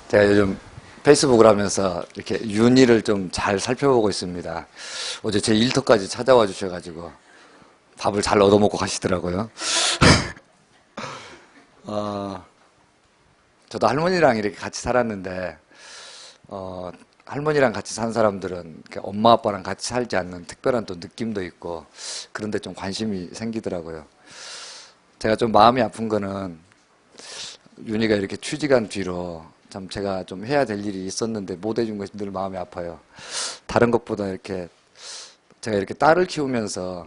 제가 요즘 페이스북을 하면서 이렇게 윤희를 좀 잘 살펴보고 있습니다. 어제 제 일터까지 찾아와 주셔가지고 밥을 잘 얻어먹고 가시더라고요. 저도 할머니랑 이렇게 같이 살았는데, 할머니랑 같이 산 사람들은 이렇게 엄마 아빠랑 같이 살지 않는 특별한 또 느낌도 있고, 그런데 좀 관심이 생기더라고요. 제가 좀 마음이 아픈 거는 윤희가 이렇게 취직한 뒤로 참 제가 좀 해야 될 일이 있었는데 못 해준 것이 늘 마음이 아파요. 다른 것보다 이렇게 제가 이렇게 딸을 키우면서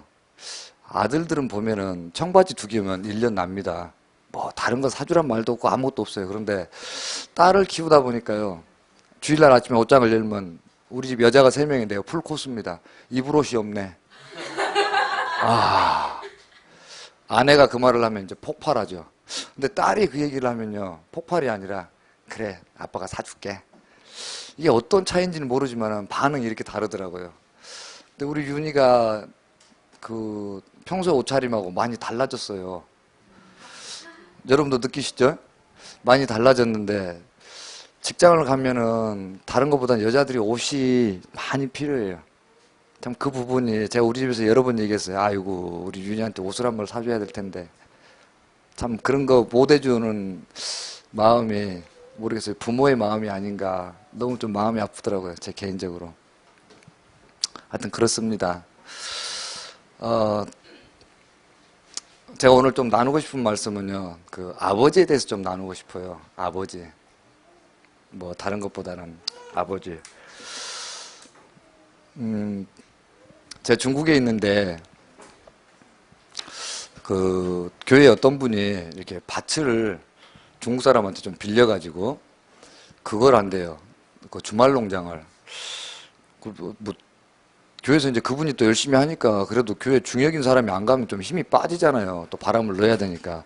아들들은 보면은 청바지 2개면 1년 납니다. 뭐 다른 거 사주란 말도 없고 아무것도 없어요. 그런데 딸을 키우다 보니까요. 주일날 아침에 옷장을 열면 우리 집 여자가 3명인데요. 풀코스입니다. 입을 옷이 없네. 아, 아내가 그 말을 하면 이제 폭발하죠. 근데 딸이 그 얘기를 하면요. 폭발이 아니라 그래 아빠가 사줄게. 이게 어떤 차이인지는 모르지만 반응이 이렇게 다르더라고요. 근데 우리 윤희가 그 평소 옷차림하고 많이 달라졌어요. 여러분도 느끼시죠? 많이 달라졌는데 직장을 가면은 다른 것보다는 여자들이 옷이 많이 필요해요. 참 그 부분이 제가 우리 집에서 여러 번 얘기했어요. 아이고 우리 윤희한테 옷을 한 벌 사줘야 될 텐데 참 그런 거 못 해주는 마음이 모르겠어요. 부모의 마음이 아닌가. 너무 좀 마음이 아프더라고요. 제 개인적으로. 하여튼 그렇습니다. 제가 오늘 좀 나누고 싶은 말씀은요. 그 아버지에 대해서 좀 나누고 싶어요. 아버지. 뭐 다른 것보다는 아버지. 제가 중국에 있는데 그 교회 어떤 분이 이렇게 밭을 중국 사람한테 좀 빌려가지고 그걸 한대요. 그 주말 농장을. 뭐 교회에서 이제 그분이 또 열심히 하니까 그래도 교회 중역인 사람이 안 가면 좀 힘이 빠지잖아요. 또 바람을 넣어야 되니까.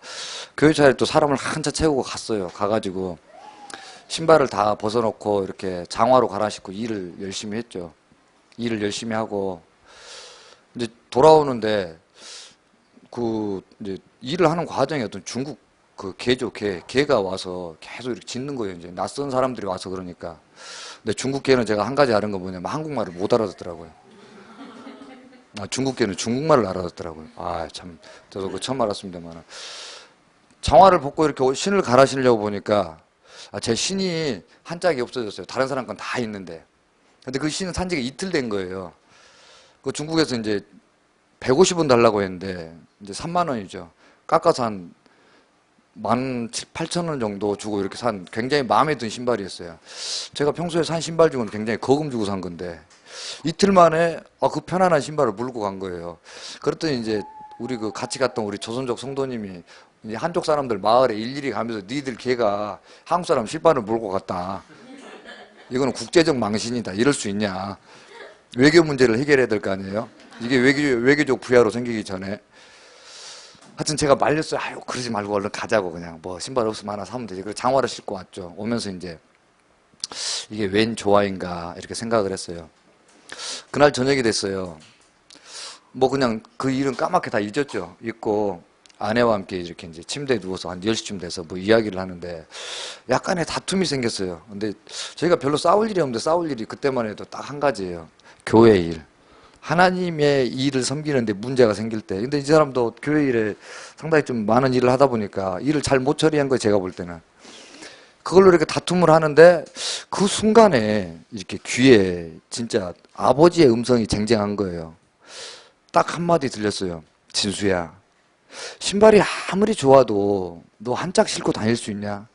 교회 차에 또 사람을 한차 채우고 갔어요. 가가지고 신발을 다 벗어놓고 이렇게 장화로 갈아 신고 일을 열심히 했죠. 일을 열심히 하고 이제 돌아오는데 그 이제 일을 하는 과정에 어떤 중국 그 개죠, 개가 와서 계속 이렇게 짖는 거예요. 이제 낯선 사람들이 와서 그러니까. 근데 중국 개는 제가 한 가지 아는 건 뭐냐면 한국말을 못 알아듣더라고요. 중국 개는 중국말을 알아듣더라고요. 아, 참, 저도 그 처음 알았습니다만. 장화를 벗고 이렇게 신을 갈아 신으려고 보니까 제 신이 한 짝이 없어졌어요. 다른 사람 건 다 있는데. 근데 그 신은 산 지가 이틀 된 거예요. 그 중국에서 이제 150원 달라고 했는데 이제 3만 원이죠. 깎아서 한 17,800원 정도 주고 이렇게 산 굉장히 마음에 든 신발이었어요. 제가 평소에 산 신발 중에는 굉장히 거금 주고 산 건데 이틀 만에 그 편안한 신발을 물고 간 거예요. 그랬더니 이제 우리 그 같이 갔던 우리 조선족 성도님이 이제 한쪽 사람들 마을에 일일이 가면서 니들 걔가 한국 사람 신발을 물고 갔다. 이거는 국제적 망신이다. 이럴 수 있냐. 외교 문제를 해결해야 될 거 아니에요. 이게 외교적 부야로 생기기 전에. 하여튼 제가 말렸어요. 아유, 그러지 말고 얼른 가자고 그냥. 뭐 신발 없으면 하나 사면 되지. 그래서 장화를 신고 왔죠. 오면서 이제 이게 웬 조화인가 이렇게 생각을 했어요. 그날 저녁이 됐어요. 뭐 그냥 그 일은 까맣게 다 잊었죠. 잊고 아내와 함께 이렇게 이제 침대에 누워서 한 10시쯤 돼서 뭐 이야기를 하는데 약간의 다툼이 생겼어요. 근데 저희가 별로 싸울 일이 없는데 싸울 일이 그때만 해도 딱 한 가지예요. 교회 일. 하나님의 일을 섬기는데 문제가 생길 때. 근데 이 사람도 교회 일에 상당히 좀 많은 일을 하다 보니까 일을 잘 못 처리한 거예요, 제가 볼 때는. 그걸로 이렇게 다툼을 하는데 그 순간에 이렇게 귀에 진짜 아버지의 음성이 쟁쟁한 거예요. 딱 한마디 들렸어요. 진수야, 신발이 아무리 좋아도 너 한 짝 신고 다닐 수 있냐?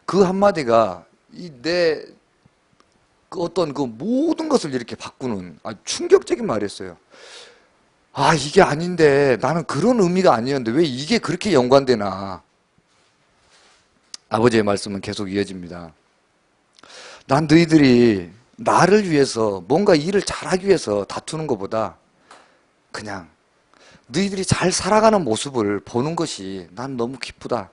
그 한마디가 내 그 어떤 그 모든 것을 이렇게 바꾸는 충격적인 말이었어요. 이게 아닌데 나는 그런 의미가 아니었는데 왜 이게 그렇게 연관되나? 아버지의 말씀은 계속 이어집니다. 난 너희들이 나를 위해서 뭔가 일을 잘하기 위해서 다투는 것보다 그냥 너희들이 잘 살아가는 모습을 보는 것이 난 너무 기쁘다.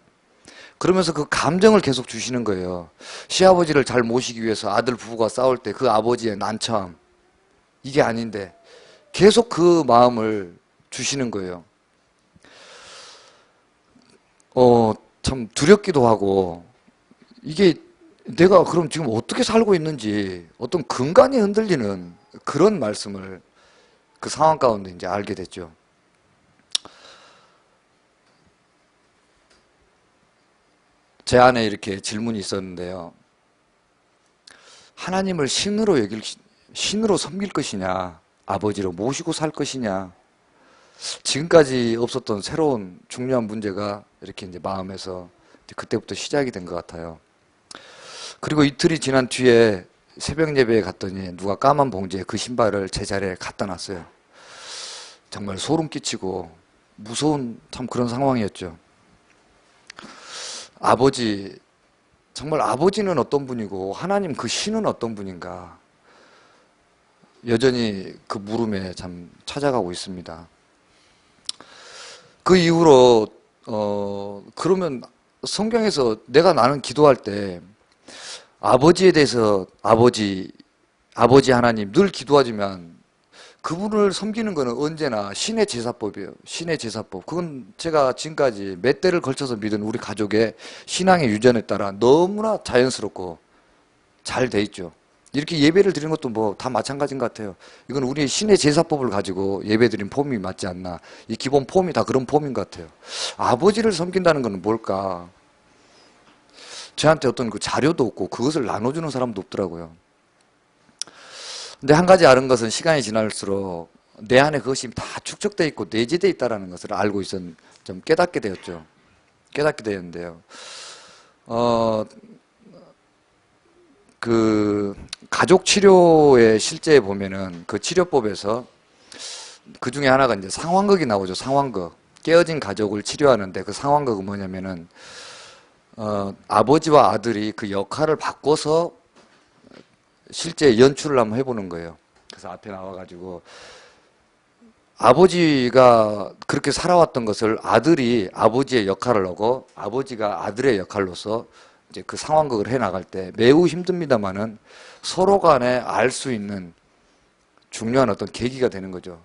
그러면서 그 감정을 계속 주시는 거예요. 시아버지를 잘 모시기 위해서 아들 부부가 싸울 때 그 아버지의 난처함. 이게 아닌데 계속 그 마음을 주시는 거예요. 참 두렵기도 하고 이게 내가 그럼 지금 어떻게 살고 있는지 어떤 근간이 흔들리는 그런 말씀을 그 상황 가운데 이제 알게 됐죠. 제 안에 이렇게 질문이 있었는데요. 하나님을 신으로 섬길 것이냐, 아버지로 모시고 살 것이냐, 지금까지 없었던 새로운 중요한 문제가 이렇게 이제 마음에서 이제 그때부터 시작이 된 것 같아요. 그리고 이틀이 지난 뒤에 새벽 예배에 갔더니 누가 까만 봉지에 그 신발을 제 자리에 갖다 놨어요. 정말 소름 끼치고 무서운 참 그런 상황이었죠. 아버지, 정말 아버지는 어떤 분이고 하나님 그 신은 어떤 분인가 여전히 그 물음에 참 찾아가고 있습니다. 그 이후로 그러면 성경에서 나는 기도할 때 아버지에 대해서 아버지 하나님 늘 기도하지만 그분을 섬기는 것은 언제나 신의 제사법이에요. 신의 제사법. 그건 제가 지금까지 몇 대를 걸쳐서 믿은 우리 가족의 신앙의 유전에 따라 너무나 자연스럽고 잘 돼 있죠. 이렇게 예배를 드리는 것도 뭐 다 마찬가지인 것 같아요. 이건 우리 신의 제사법을 가지고 예배 드린 폼이 맞지 않나. 이 기본 폼이 다 그런 폼인 것 같아요. 아버지를 섬긴다는 건 뭘까? 저한테 어떤 그 자료도 없고 그것을 나눠주는 사람도 없더라고요. 근데 한 가지 아는 것은 시간이 지날수록 내 안에 그것이 다 축적되어 있고 내재되어 있다는 것을 알고 좀 깨닫게 되었죠. 깨닫게 되었는데요. 그 가족 치료의 실제에 보면은 그 치료법에서 그 중에 하나가 이제 상황극이 나오죠. 상황극. 깨어진 가족을 치료하는데 그 상황극은 뭐냐면은 아버지와 아들이 그 역할을 바꿔서 실제 연출을 한번 해보는 거예요. 그래서 앞에 나와가지고 아버지가 그렇게 살아왔던 것을 아들이 아버지의 역할을 하고 아버지가 아들의 역할로서 이제 그 상황극을 해 나갈 때 매우 힘듭니다만은 서로 간에 알 수 있는 중요한 어떤 계기가 되는 거죠.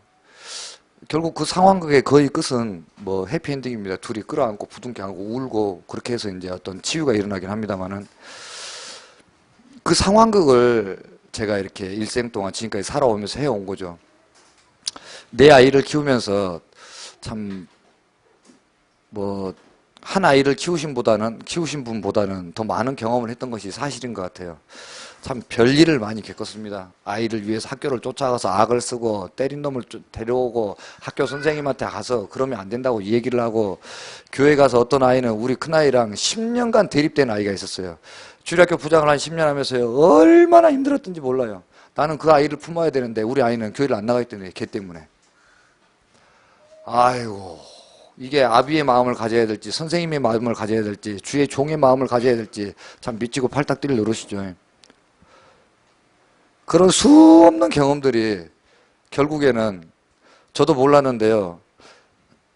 결국 그 상황극의 거의 끝은 뭐 해피엔딩입니다. 둘이 끌어안고 부둥켜안고 울고 그렇게 해서 이제 어떤 치유가 일어나긴 합니다만은 그 상황극을 제가 이렇게 일생 동안 지금까지 살아오면서 해온 거죠. 내 아이를 키우면서 참 뭐 한 아이를 키우신 분보다는 더 많은 경험을 했던 것이 사실인 것 같아요. 참 별일을 많이 겪었습니다. 아이를 위해서 학교를 쫓아가서 악을 쓰고 때린 놈을 데려오고 학교 선생님한테 가서 그러면 안 된다고 얘기를 하고 교회 가서 어떤 아이는 우리 큰아이랑 10년간 대립된 아이가 있었어요. 주일학교 부장을 한 10년 하면서요. 얼마나 힘들었던지 몰라요. 나는 그 아이를 품어야 되는데 우리 아이는 교회를 안 나가기 때문에 걔 때문에. 아이고 이게 아비의 마음을 가져야 될지 선생님의 마음을 가져야 될지 주의 종의 마음을 가져야 될지 참 미치고 팔딱 뛸 노릇이죠. 그런 수없는 경험들이 결국에는 저도 몰랐는데요.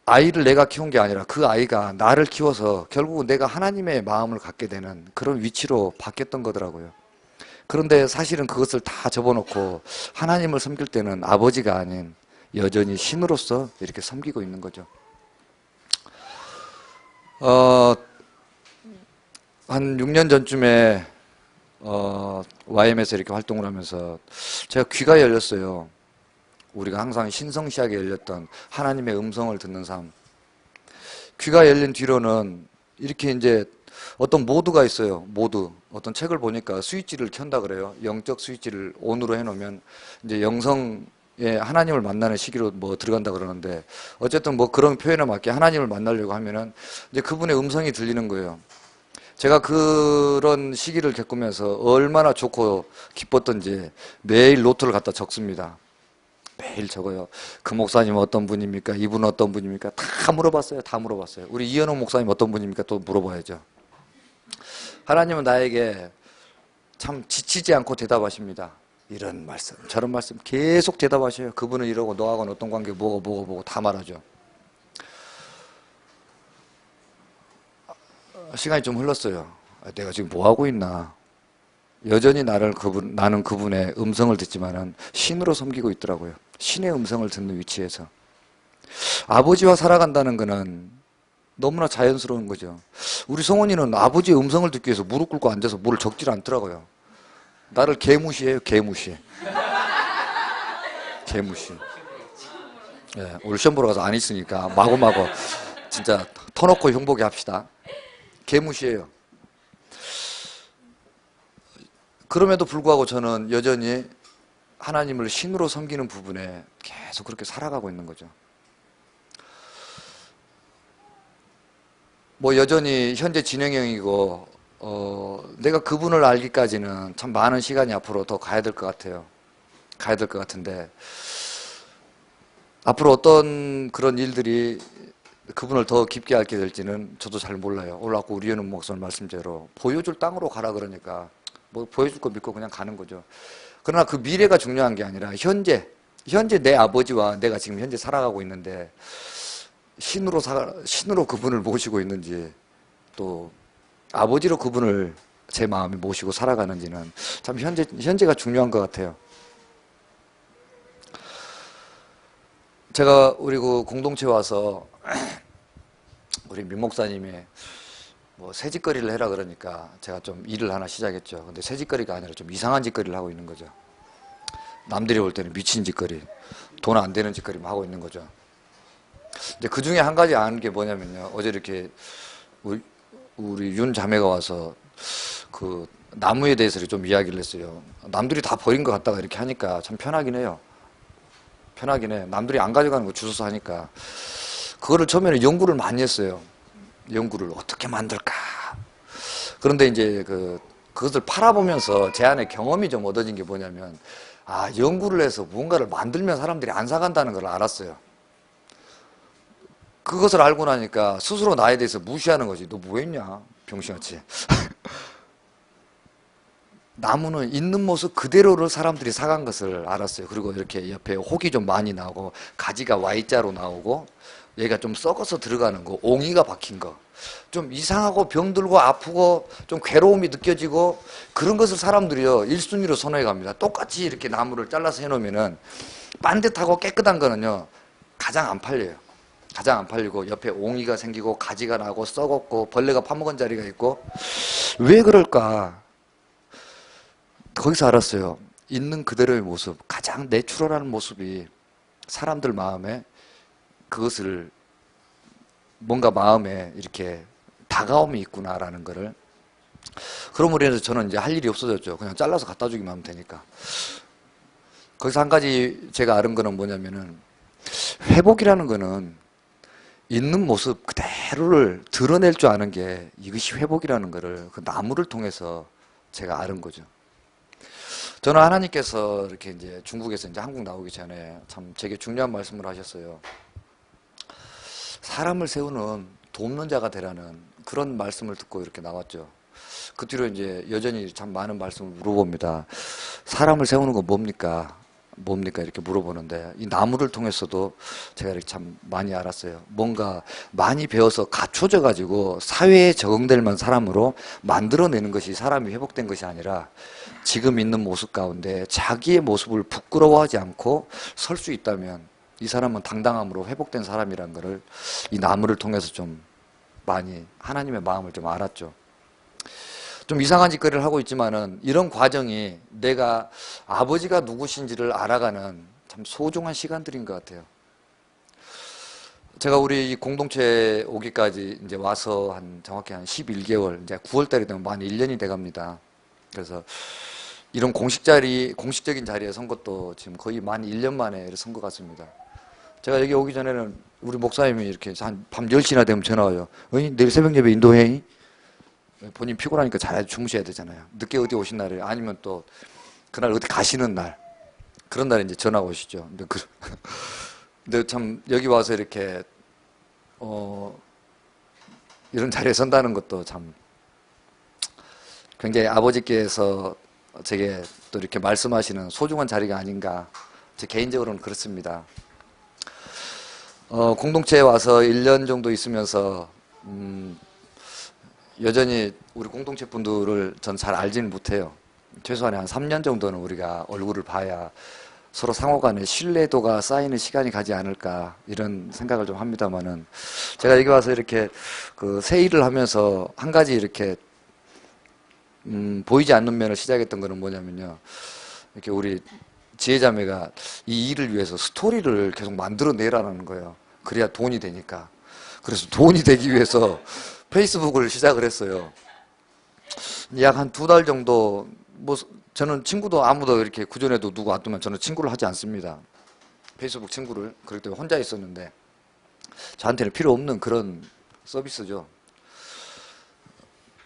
아이를 내가 키운 게 아니라 그 아이가 나를 키워서 결국은 내가 하나님의 마음을 갖게 되는 그런 위치로 바뀌었던 거더라고요. 그런데 사실은 그것을 다 접어놓고 하나님을 섬길 때는 아버지가 아닌 여전히 신으로서 이렇게 섬기고 있는 거죠. 한 6년 전쯤에 YM에서 이렇게 활동을 하면서 제가 귀가 열렸어요. 우리가 항상 신성시하게 열렸던 하나님의 음성을 듣는 삶. 귀가 열린 뒤로는 이렇게 이제 어떤 모드가 있어요. 모드. 어떤 책을 보니까 스위치를 켠다 그래요. 영적 스위치를 ON으로 해놓으면 이제 영성에 하나님을 만나는 시기로 뭐 들어간다 그러는데 어쨌든 뭐 그런 표현에 맞게 하나님을 만나려고 하면은 이제 그분의 음성이 들리는 거예요. 제가 그런 시기를 겪으면서 얼마나 좋고 기뻤던지 매일 노트를 갖다 적습니다. 매일 적어요. 그 목사님 어떤 분입니까? 이분은 어떤 분입니까? 다 물어봤어요. 다 물어봤어요. 우리 이현웅 목사님 어떤 분입니까? 또 물어봐야죠. 하나님은 나에게 참 지치지 않고 대답하십니다. 이런 말씀, 저런 말씀 계속 대답하셔요. 그분은 이러고 너하고는 어떤 관계 뭐고 다 말하죠. 시간이 좀 흘렀어요. 내가 지금 뭐 하고 있나? 여전히 나는 그분의 음성을 듣지만은 신으로 섬기고 있더라고요. 신의 음성을 듣는 위치에서. 아버지와 살아간다는 것은 너무나 자연스러운 거죠. 우리 성원이는 아버지의 음성을 듣기 위해서 무릎 꿇고 앉아서 뭐를 적질 않더라고요. 나를 개무시해요, 개무시. 개무시. 예, 오늘 시험 보러 가서 안 있으니까 마구마구 진짜 터놓고 흉보게 합시다. 개무시해요. 그럼에도 불구하고 저는 여전히 하나님을 신으로 섬기는 부분에 계속 그렇게 살아가고 있는 거죠. 뭐 여전히 현재 진행형이고 내가 그분을 알기까지는 참 많은 시간이 앞으로 더 가야 될 것 같아요. 가야 될 것 같은데 앞으로 어떤 그런 일들이 그분을 더 깊게 알게 될지는 저도 잘 몰라요. 오늘 아까 우리 연은 목사님 말씀대로 보여줄 땅으로 가라 그러니까 뭐 보여줄 거 믿고 그냥 가는 거죠. 그러나 그 미래가 중요한 게 아니라 현재 내 아버지와 내가 지금 현재 살아가고 있는데 신으로 그분을 모시고 있는지 또 아버지로 그분을 제 마음에 모시고 살아가는지는 참 현재가 중요한 것 같아요. 제가 우리 그 공동체 와서 우리 민 목사님이 뭐 새짓거리를 해라 그러니까 제가 좀 일을 하나 시작했죠. 근데 새짓거리가 아니라 좀 이상한 짓거리를 하고 있는 거죠. 남들이 볼 때는 미친 짓거리, 돈 안 되는 짓거리만 하고 있는 거죠. 근데 그 중에 한 가지 아는 게 뭐냐면요. 어제 이렇게 우리 윤 자매가 와서 그 나무에 대해서 좀 이야기를 했어요. 남들이 다 버린 것 같다가 이렇게 하니까 참 편하긴 해요. 편하긴 해. 남들이 안 가져가는 거 주워서 하니까. 그거를 처음에는 연구를 많이 했어요. 연구를 어떻게 만들까. 그런데 이제 그것을 팔아보면서 제 안에 경험이 좀 얻어진 게 뭐냐면, 아, 연구를 해서 무언가를 만들면 사람들이 안 사간다는 걸 알았어요. 그것을 알고 나니까 스스로 나에 대해서 무시하는 거지. 너 뭐 했냐? 병신같이. 나무는 있는 모습 그대로를 사람들이 사간 것을 알았어요. 그리고 이렇게 옆에 혹이 좀 많이 나오고 가지가 Y자로 나오고 얘가 좀 썩어서 들어가는 거, 옹이가 박힌 거, 좀 이상하고 병들고 아프고 좀 괴로움이 느껴지고 그런 것을 사람들이요 1순위로 선호해 갑니다. 똑같이 이렇게 나무를 잘라서 해놓으면은 반듯하고 깨끗한 거는요 가장 안 팔려요. 가장 안 팔리고 옆에 옹이가 생기고 가지가 나고 썩었고 벌레가 파먹은 자리가 있고 왜 그럴까? 거기서 알았어요. 있는 그대로의 모습, 가장 내추럴한 모습이 사람들 마음에 그것을 뭔가 마음에 이렇게 다가옴이 있구나라는 거를. 그럼으로 인해서 저는 이제 할 일이 없어졌죠. 그냥 잘라서 갖다 주기만 하면 되니까. 거기서 한 가지 제가 아는 거는 뭐냐면은 회복이라는 거는 있는 모습 그대로를 드러낼 줄 아는 게 이것이 회복이라는 거를 그 나무를 통해서 제가 아는 거죠. 저는 하나님께서 이렇게 이제 중국에서 이제 한국 나오기 전에 참 되게 중요한 말씀을 하셨어요. 사람을 세우는 돕는 자가 되라는 그런 말씀을 듣고 이렇게 나왔죠. 그 뒤로 이제 여전히 참 많은 말씀을 물어봅니다. 사람을 세우는 건 뭡니까? 뭡니까? 이렇게 물어보는데 이 나무를 통해서도 제가 이렇게 참 많이 알았어요. 뭔가 많이 배워서 갖춰져 가지고 사회에 적응될 만한 사람으로 만들어내는 것이 사람이 회복된 것이 아니라 지금 있는 모습 가운데 자기의 모습을 부끄러워하지 않고 설 수 있다면 이 사람은 당당함으로 회복된 사람이라는 것을 이 나무를 통해서 좀 많이 하나님의 마음을 좀 알았죠. 좀 이상한 짓거리를 하고 있지만은 이런 과정이 내가 아버지가 누구신지를 알아가는 참 소중한 시간들인 것 같아요. 제가 우리 이 공동체 오기까지 이제 와서 정확히 한 11개월, 이제 9월 달이 되면 만 1년이 돼 갑니다. 그래서 이런 공식적인 자리에 선 것도 지금 거의 만 1년 만에 선 것 같습니다. 제가 여기 오기 전에는 우리 목사님이 이렇게 한 밤 10시나 되면 전화 와요. 어이, 내일 새벽 예배 인도해? 본인 피곤하니까 잘 주무셔야 되잖아요. 늦게 어디 오신 날에 아니면 또 그날 어디 가시는 날 그런 날에 이제 전화가 오시죠. 근데 참 여기 와서 이렇게 이런 자리에 선다는 것도 참 굉장히 아버지께서 제게 또 이렇게 말씀하시는 소중한 자리가 아닌가. 제 개인적으로는 그렇습니다. 공동체에 와서 1년 정도 있으면서 여전히 우리 공동체 분들을 전 잘 알지는 못해요. 최소한 한 3년 정도는 우리가 얼굴을 봐야 서로 상호 간에 신뢰도가 쌓이는 시간이 가지 않을까 이런 생각을 좀 합니다만은 제가 여기 와서 이렇게 그 새 일을 하면서 한 가지 이렇게 보이지 않는 면을 시작했던 거는 뭐냐면요. 이렇게 우리 지혜자매가 이 일을 위해서 스토리를 계속 만들어내라는 거예요. 그래야 돈이 되니까. 그래서 돈이 되기 위해서 페이스북을 시작을 했어요. 약 한 2달 정도, 뭐, 저는 친구도 아무도 이렇게 그전에도 누구 왔더만 저는 친구를 하지 않습니다. 페이스북 친구를. 그럴 때 혼자 있었는데, 저한테는 필요 없는 그런 서비스죠.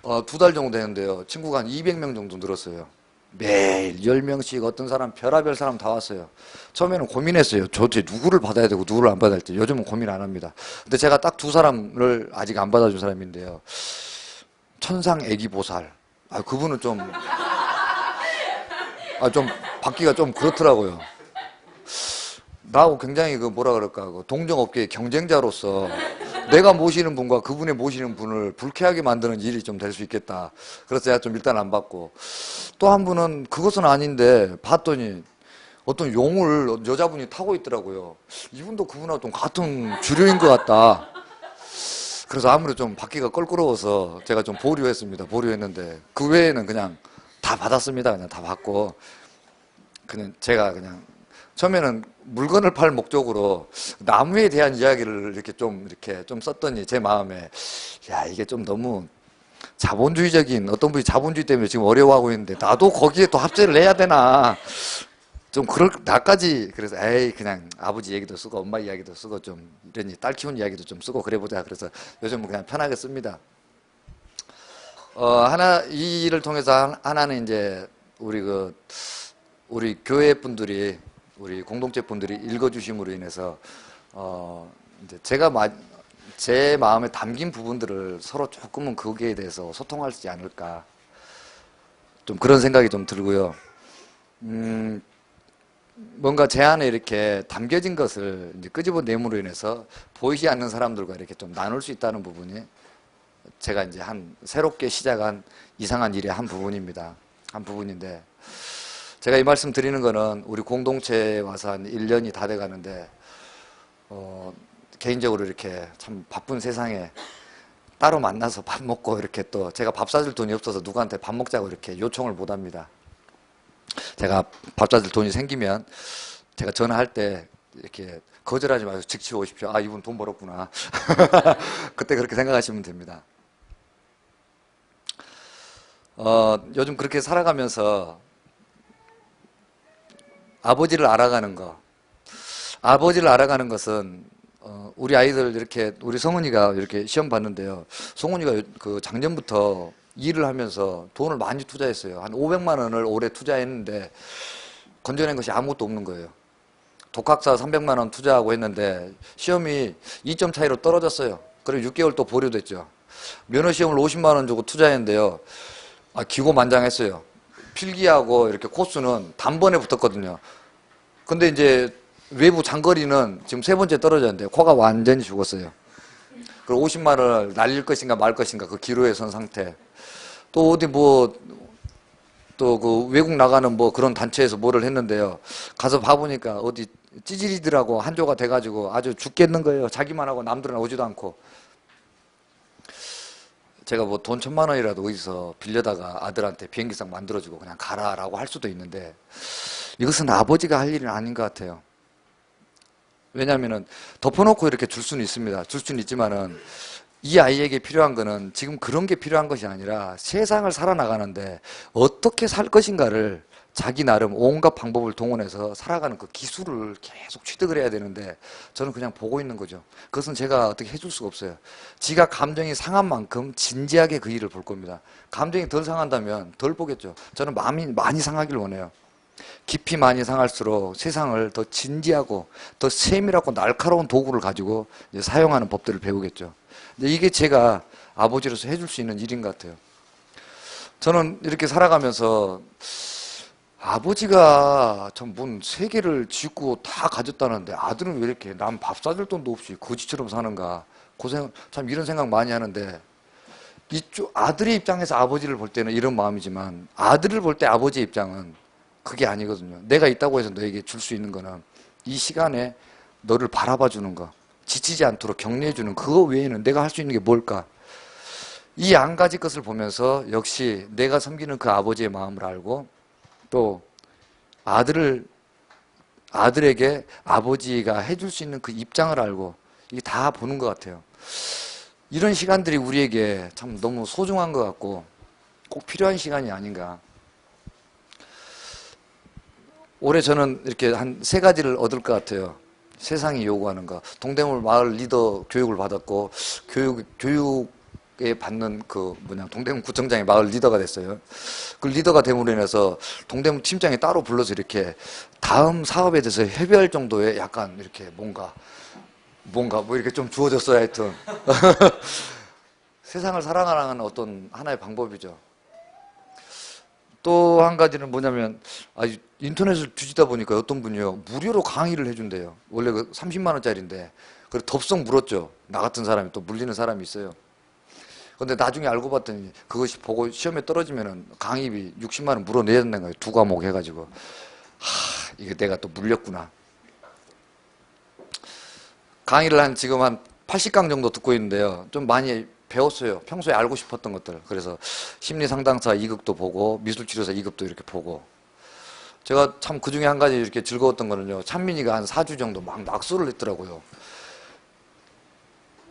2달 정도 됐는데요. 친구가 한 200명 정도 늘었어요. 매일 10명씩 어떤 사람, 별의별 사람 다 왔어요. 처음에는 고민했어요. 도대체 누구를 받아야 되고 누구를 안 받아야 될지. 요즘은 고민 안 합니다. 근데 제가 딱 2사람을 아직 안 받아준 사람인데요. 천상 애기보살. 그분은 좀 받기가 좀 그렇더라고요. 나하고 굉장히 그 뭐라 그럴까, 그 동종업계의 경쟁자로서 내가 모시는 분과 그분이 모시는 분을 불쾌하게 만드는 일이 좀 될 수 있겠다. 그래서 제가 좀 일단 안 받고. 또 한 분은 그것은 아닌데 봤더니 어떤 용을 여자분이 타고 있더라고요. 이분도 그분하고 좀 같은 주류인 것 같다. 그래서 아무래도 좀 받기가 껄끄러워서 제가 좀 보류했습니다. 보류했는데 그 외에는 그냥 다 받았습니다. 그냥 다 받고. 그냥 제가 그냥 처음에는 물건을 팔 목적으로 나무에 대한 이야기를 이렇게 좀 썼더니 제 마음에 야, 이게 좀 너무 자본주의적인, 어떤 분이 자본주의 때문에 지금 어려워하고 있는데 나도 거기에 또 합세를 해야 되나, 좀 나까지. 그래서 에이, 그냥 아버지 얘기도 쓰고 엄마 이야기도 쓰고 좀 이러니 딸 키운 이야기도 좀 쓰고 그래 보자. 그래서 요즘은 그냥 편하게 씁니다. 이 일을 통해서 하나는 이제 우리 교회 분들이, 우리 공동체 분들이 읽어주심으로 인해서 이제 제 마음에 담긴 부분들을 서로 조금은 거기에 대해서 소통할 수 있지 않을까, 좀 그런 생각이 좀 들고요. 뭔가 제 안에 이렇게 담겨진 것을 이제 끄집어내므로 인해서 보이지 않는 사람들과 이렇게 좀 나눌 수 있다는 부분이 제가 이제 새롭게 시작한 이상한 일의 한 부분입니다. 한 부분인데, 제가 이 말씀 드리는 거는 우리 공동체에 와서 한 1년이 다 돼 가는데, 개인적으로 이렇게 참 바쁜 세상에 따로 만나서 밥 먹고 이렇게, 또 제가 밥 사줄 돈이 없어서 누구한테 밥 먹자고 이렇게 요청을 못 합니다. 제가 밥 사줄 돈이 생기면 제가 전화할 때 이렇게 거절하지 마시고 즉시 오십시오. 아, 이분 돈 벌었구나. 그때 그렇게 생각하시면 됩니다. 요즘 그렇게 살아가면서 아버지를 알아가는 것은, 우리 아이들 이렇게, 우리 성은이가 이렇게 시험 봤는데요. 성은이가 그 작년부터 일을 하면서 돈을 많이 투자했어요. 한 500만 원을 올해 투자했는데 건져낸 것이 아무것도 없는 거예요. 독학사 300만 원 투자하고 했는데 시험이 2점 차이로 떨어졌어요. 그리고 6개월 또 보류됐죠. 면허시험을 50만 원 주고 투자했는데요. 기고만장했어요. 필기하고 이렇게 코스는 단번에 붙었거든요. 근데 이제 외부 장거리는 지금 3번째 떨어졌는데 코가 완전히 죽었어요. 그리고 50만 원을 날릴 것인가 말 것인가 그 기로에 선 상태. 또 어디 또 그 외국 나가는 그런 단체에서 뭐를 했는데요. 가서 봐보니까 어디 찌질이들하고 한조가 돼가지고 아주 죽겠는 거예요. 자기만 하고 남들은 오지도 않고. 제가 돈 1,000만 원이라도 어디서 빌려다가 아들한테 비행기상 만들어주고 그냥 가라라고 할 수도 있는데, 이것은 아버지가 할 일은 아닌 것 같아요. 왜냐하면은 덮어놓고 이렇게 줄 수는 있습니다. 줄 수는 있지만은 이 아이에게 필요한 거는 지금 그런 게 필요한 것이 아니라 세상을 살아나가는데 어떻게 살 것인가를 자기 나름 온갖 방법을 동원해서 살아가는 그 기술을 계속 취득을 해야 되는데, 저는 그냥 보고 있는 거죠. 그것은 제가 어떻게 해줄 수가 없어요. 지가 감정이 상한 만큼 진지하게 그 일을 볼 겁니다. 감정이 덜 상한다면 덜 보겠죠. 저는 마음이 많이 상하길 원해요. 깊이 많이 상할수록 세상을 더 진지하고 더 세밀하고 날카로운 도구를 가지고 이제 사용하는 법들을 배우겠죠. 근데 이게 제가 아버지로서 해줄 수 있는 일인 것 같아요. 저는 이렇게 살아가면서 아버지가 참 뭔 세계를 짓고 다 가졌다는데 아들은 왜 이렇게 남 밥 사줄 돈도 없이 거지처럼 사는가, 참 이런 생각 많이 하는데, 이쪽 아들의 입장에서 아버지를 볼 때는 이런 마음이지만 아들을 볼 때 아버지의 입장은 그게 아니거든요. 내가 있다고 해서 너에게 줄 수 있는 거는 이 시간에 너를 바라봐 주는 거, 지치지 않도록 격려해 주는 그거 외에는 내가 할 수 있는 게 뭘까? 이 한 가지 것을 보면서 역시 내가 섬기는 그 아버지의 마음을 알고 또 아들에게 아버지가 해줄 수 있는 그 입장을 알고 이게 다 보는 것 같아요. 이런 시간들이 우리에게 참 너무 소중한 것 같고 꼭 필요한 시간이 아닌가. 올해 저는 이렇게 한 3가지를 얻을 것 같아요. 세상이 요구하는 거. 동대문 마을 리더 교육을 받았고 교육에 받는 동대문 구청장이 마을 리더가 됐어요. 그 리더가 됨으로 인해서 동대문 팀장이 따로 불러서 이렇게 다음 사업에 대해서 협의할 정도의 약간 이렇게 뭔가 뭐 이렇게 좀 주어졌어요. 하여튼 세상을 살아가는 어떤 하나의 방법이죠. 또 한 가지는 뭐냐면 인터넷을 뒤지다 보니까 어떤 분이요 무료로 강의를 해준대요. 원래 그 30만 원짜리인데 그래서 덥석 물었죠. 나 같은 사람이 또 물리는 사람이 있어요. 근데 나중에 알고 봤더니 그것이 보고 시험에 떨어지면은 강의비 60만 원 물어내야 된다는 거예요. 2과목 해가지고. 이게 내가 또 물렸구나. 강의를 지금 한 80강 정도 듣고 있는데요. 좀 많이 배웠어요. 평소에 알고 싶었던 것들. 그래서 심리상담사 2급도 보고 미술치료사 2급도 이렇게 보고. 제가 참 그중에 한 가지 이렇게 즐거웠던 거는요. 찬민이가 한 4주 정도 막 낙서를 했더라고요.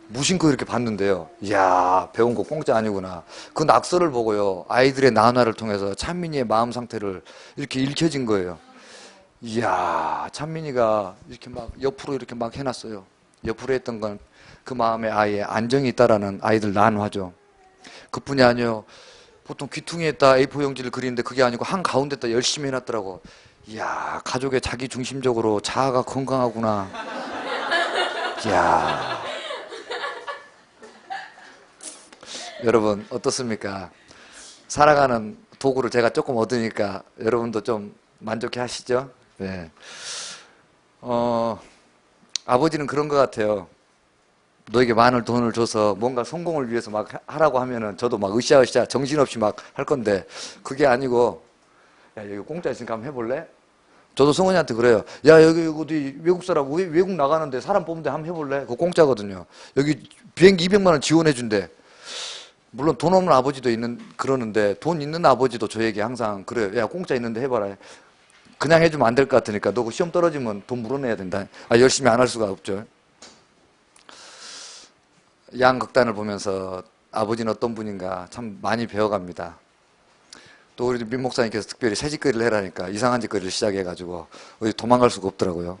무심코 이렇게 봤는데요. 이야, 배운 거 공짜 아니구나. 그 낙서를 보고요. 아이들의 난화를 통해서 찬민이의 마음 상태를 이렇게 읽혀진 거예요. 이야, 찬민이가 이렇게 막 옆으로 이렇게 막 해놨어요. 옆으로 했던 건 그 마음에 아예 안정이 있다라는 아이들 난화죠. 그뿐이 아니에요. 보통 귀퉁이에다 A4 용지를 그리는데 그게 아니고 한가운데다 열심히 해놨더라고. 이야, 가족의 자기 중심적으로 자아가 건강하구나. 이야. 여러분 어떻습니까? 살아가는 도구를 제가 조금 얻으니까 여러분도 좀 만족해 하시죠? 네. 아버지는 그런 것 같아요. 너에게 많은 돈을 줘서 뭔가 성공을 위해서 막 하라고 하면은 저도 막 으쌰으쌰 정신없이 막 할 건데 그게 아니고 야, 여기 공짜 있으니까 한번 해볼래? 저도 성원이한테 그래요. 야, 여기 어디 외국 사람 외국 나가는데 사람 뽑는데 한번 해볼래? 그거 공짜거든요. 여기 비행기 200만 원 지원해 준대. 물론 돈 없는 아버지도 그러는데 돈 있는 아버지도 저에게 항상 그래요. 야, 공짜 있는데 해봐라. 그냥 해주면 안 될 것 같으니까 너 그 시험 떨어지면 돈 물어내야 된다. 열심히 안 할 수가 없죠. 양극단을 보면서 아버지는 어떤 분인가 참 많이 배워갑니다. 또 우리 민 목사님께서 특별히 새짓거리를 해라니까 이상한 짓거리를 시작해가지고 어디 도망갈 수가 없더라고요.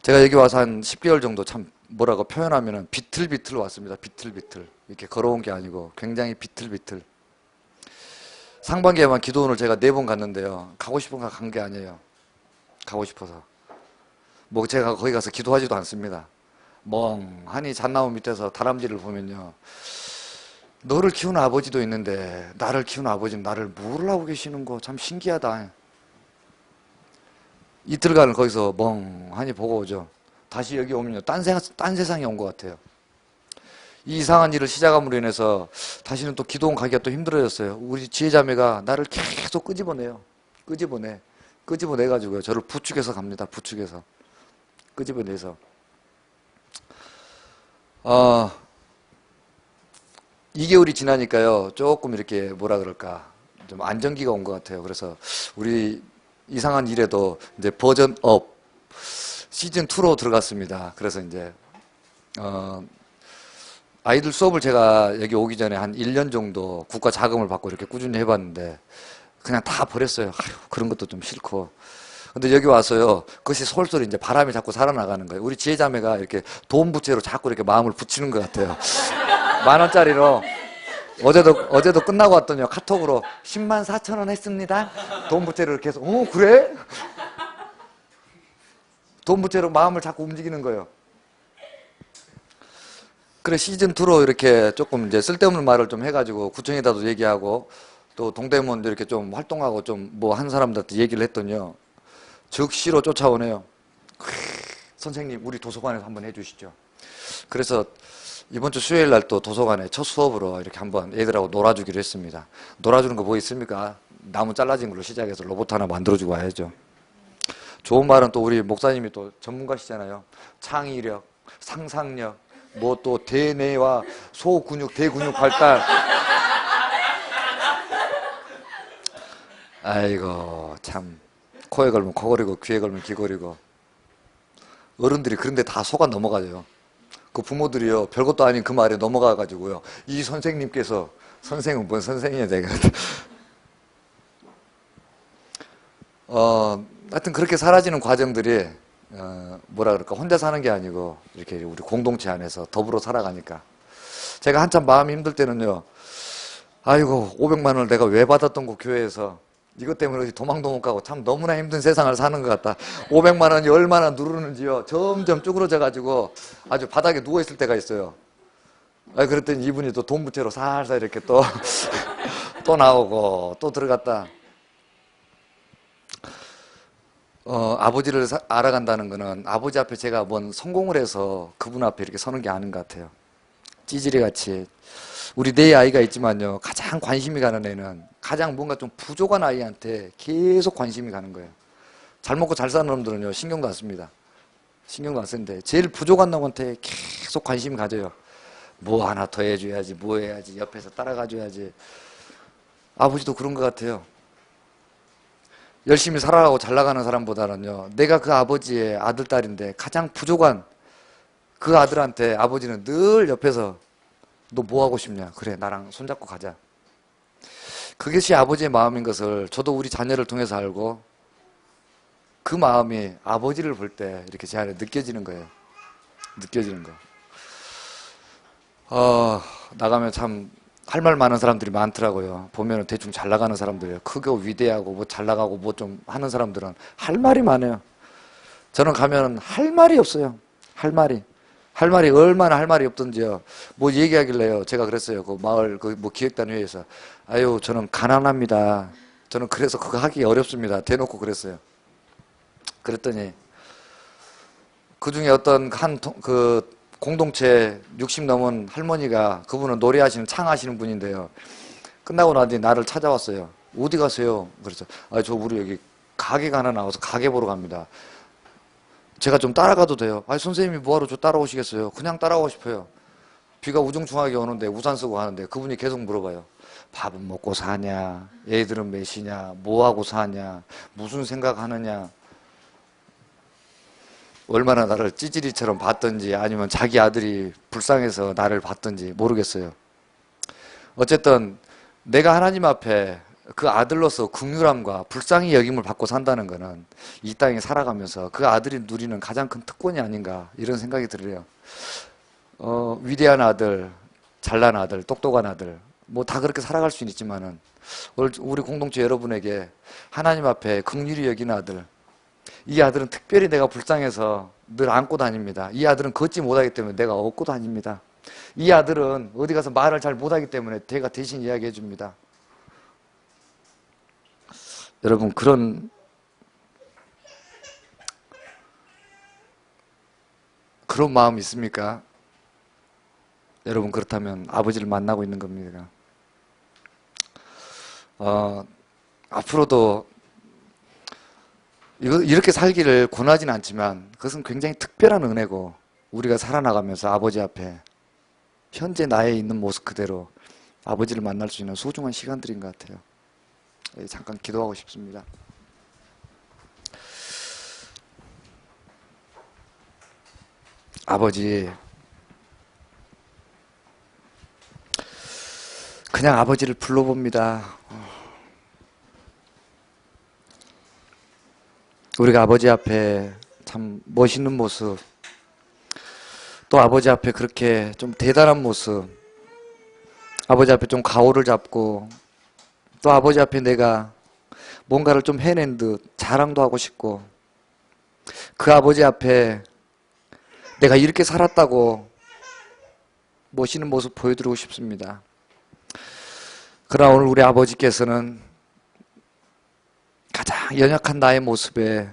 제가 여기 와서 한 10개월 정도 참 뭐라고 표현하면은 비틀비틀 왔습니다. 비틀비틀. 이렇게 걸어온 게 아니고 굉장히 비틀비틀. 상반기에만 기도원을 제가 4번 갔는데요. 가고 싶은가 간 게 아니에요. 가고 싶어서. 뭐 제가 거기 가서 기도하지도 않습니다. 멍하니 잣나무 밑에서 다람쥐를 보면요. 너를 키우는 아버지도 있는데 나를 키우는 아버지는 나를 뭘 하고 계시는 거 참 신기하다. 이틀간을 거기서 멍하니 보고 오죠. 다시 여기 오면요. 딴 세상에 온 것 같아요. 이 이상한 일을 시작함으로 인해서 다시는 또 기도원 가기가 또 힘들어졌어요. 우리 지혜자매가 나를 계속 끄집어내요. 끄집어내가지고요. 저를 부축해서 갑니다. 부축해서. 끄집어내서. 2개월이 지나니까요. 조금 이렇게 뭐라 그럴까. 좀 안정기가 온 것 같아요. 그래서 우리 이상한 일에도 이제 버전 업 시즌 2로 들어갔습니다. 그래서 이제 아이들 수업을 제가 여기 오기 전에 한 1년 정도 국가 자금을 받고 이렇게 꾸준히 해봤는데 그냥 다 버렸어요. 아휴, 그런 것도 좀 싫고. 근데 여기 와서요, 그것이 솔솔 이제 바람이 자꾸 살아나가는 거예요. 우리 지혜자매가 이렇게 돈 부채로 자꾸 이렇게 마음을 붙이는 것 같아요. 10,000원짜리로. 어제도 끝나고 왔더니요, 카톡으로 10만 4천 원 했습니다. 돈 부채를 계속, 그래? 돈 부채로 마음을 자꾸 움직이는 거예요. 그래, 시즌2로 이렇게 조금 이제 쓸데없는 말을 좀 해가지고 구청에다도 얘기하고 또 동대문 이렇게 좀 활동하고 좀 뭐 한 사람들한테 얘기를 했더니요. 즉시로 쫓아오네요. 선생님, 우리 도서관에서 한번 해주시죠. 그래서 이번 주 수요일 날 또 도서관에 첫 수업으로 이렇게 한번 애들하고 놀아주기로 했습니다. 놀아주는 거 뭐 있습니까? 나무 잘라진 걸로 시작해서 로봇 하나 만들어주고 와야죠. 좋은 말은 또 우리 목사님이 또 전문가시잖아요. 창의력, 상상력, 뭐 또 대뇌와 소근육, 대근육 발달. 아이고 참 코에 걸면 코걸이고 귀에 걸면 귀걸이고 어른들이 그런데 다 속아 넘어가요. 그 부모들이요 별것도 아닌 그 말에 넘어가가지고요 이 선생님께서 선생은 뭔 선생이야 제가 하여튼 그렇게 사라지는 과정들이 뭐라 그럴까 혼자 사는 게 아니고 이렇게 우리 공동체 안에서 더불어 살아가니까 제가 한참 마음이 힘들 때는요 아이고 500만 원을 내가 왜 받았던 거 교회에서 이것 때문에 도망도 못 가고 참 너무나 힘든 세상을 사는 것 같다. 500만 원이 얼마나 누르는지요. 점점 쭈그러져 가지고 아주 바닥에 누워 있을 때가 있어요. 그랬더니 이분이 또 돈 부채로 살살 이렇게 또 또 나오고 또 들어갔다. 아버지를 알아간다는 거는 아버지 앞에 제가 뭔 성공을 해서 그분 앞에 이렇게 서는 게 아닌 것 같아요. 찌질이 같이 우리 네 아이가 있지만요 가장 관심이 가는 애는 가장 뭔가 좀 부족한 아이한테 계속 관심이 가는 거예요. 잘 먹고 잘 사는 놈들은요 신경도 안 씁니다. 신경도 안 쓰는데 제일 부족한 놈한테 계속 관심이 가져요. 뭐 하나 더 해줘야지 뭐 해야지 옆에서 따라가 줘야지. 아버지도 그런 것 같아요. 열심히 살아가고 잘 나가는 사람보다는요 내가 그 아버지의 아들 딸인데 가장 부족한 그 아들한테 아버지는 늘 옆에서 너 뭐 하고 싶냐? 그래 나랑 손잡고 가자. 그것이 아버지의 마음인 것을 저도 우리 자녀를 통해서 알고 그 마음이 아버지를 볼 때 이렇게 제 안에 느껴지는 거예요. 느껴지는 거. 나가면 참 할 말 많은 사람들이 많더라고요. 보면은 대충 잘 나가는 사람들이에요. 크고 위대하고 뭐 잘 나가고 뭐 좀 하는 사람들은 할 말이 많아요. 저는 가면 할 말이 없어요. 할 말이 얼마나 할 말이 없던지요. 뭐 얘기하길래요. 제가 그랬어요. 그 마을 그 뭐 기획단 회의에서 아유 저는 가난합니다. 저는 그래서 그거 하기 어렵습니다. 대놓고 그랬어요. 그랬더니 그 중에 어떤 그 공동체 60 넘은 할머니가 그분은 노래하시는 창하시는 분인데요. 끝나고 나더니 나를 찾아왔어요. 어디 가세요? 그래서 저 우리 여기 가게가 하나 나와서 가게 보러 갑니다. 제가 좀 따라가도 돼요? 선생님이 뭐하러 저 따라오시겠어요? 그냥 따라오고 싶어요. 비가 우중충하게 오는데 우산 쓰고 하는데 그분이 계속 물어봐요. 밥은 먹고 사냐? 애들은 몇이냐? 뭐하고 사냐? 무슨 생각하느냐? 얼마나 나를 찌질이처럼 봤던지 아니면 자기 아들이 불쌍해서 나를 봤던지 모르겠어요. 어쨌든 내가 하나님 앞에 그 아들로서 긍휼함과 불쌍히 여김을 받고 산다는 것은 이 땅에 살아가면서 그 아들이 누리는 가장 큰 특권이 아닌가 이런 생각이 들어요. 위대한 아들, 잘난 아들, 똑똑한 아들 뭐 다 그렇게 살아갈 수는 있지만은 우리 공동체 여러분에게 하나님 앞에 긍휼히 여기는 아들, 이 아들은 특별히 내가 불쌍해서 늘 안고 다닙니다. 이 아들은 걷지 못하기 때문에 내가 업고 다닙니다. 이 아들은 어디 가서 말을 잘 못하기 때문에 제가 대신 이야기해 줍니다. 여러분 그런 마음 있습니까? 여러분 그렇다면 아버지를 만나고 있는 겁니다. 앞으로도 이렇게 살기를 권하지는 않지만 그것은 굉장히 특별한 은혜고 우리가 살아나가면서 아버지 앞에 현재 나에 있는 모습 그대로 아버지를 만날 수 있는 소중한 시간들인 것 같아요. 잠깐 기도하고 싶습니다. 아버지, 그냥 아버지를 불러봅니다. 우리가 아버지 앞에 참 멋있는 모습, 또 아버지 앞에 그렇게 좀 대단한 모습, 아버지 앞에 좀 가오를 잡고 또 아버지 앞에 내가 뭔가를 좀 해낸 듯 자랑도 하고 싶고 그 아버지 앞에 내가 이렇게 살았다고 멋있는 모습 보여드리고 싶습니다. 그러나 오늘 우리 아버지께서는 가장 연약한 나의 모습에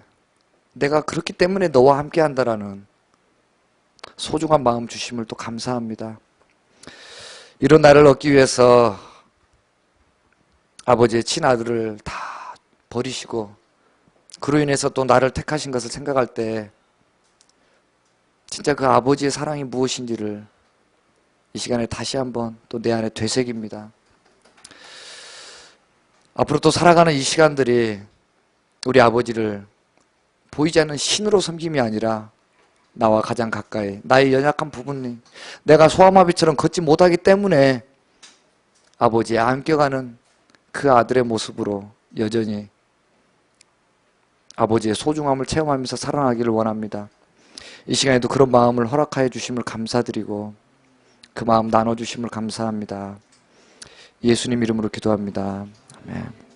내가 그렇기 때문에 너와 함께 한다라는 소중한 마음 주심을 또 감사합니다. 이런 나를 얻기 위해서 아버지의 친아들을 다 버리시고 그로 인해서 또 나를 택하신 것을 생각할 때 진짜 그 아버지의 사랑이 무엇인지를 이 시간에 다시 한번 또 내 안에 되새깁니다. 앞으로 또 살아가는 이 시간들이 우리 아버지를 보이지 않는 신으로 섬김이 아니라 나와 가장 가까이 나의 연약한 부분이 내가 소아마비처럼 걷지 못하기 때문에 아버지의 안겨가는 그 아들의 모습으로 여전히 아버지의 소중함을 체험하면서 살아나기를 원합니다. 이 시간에도 그런 마음을 허락하여 주심을 감사드리고 그 마음 나눠주심을 감사합니다. 예수님 이름으로 기도합니다. 아멘.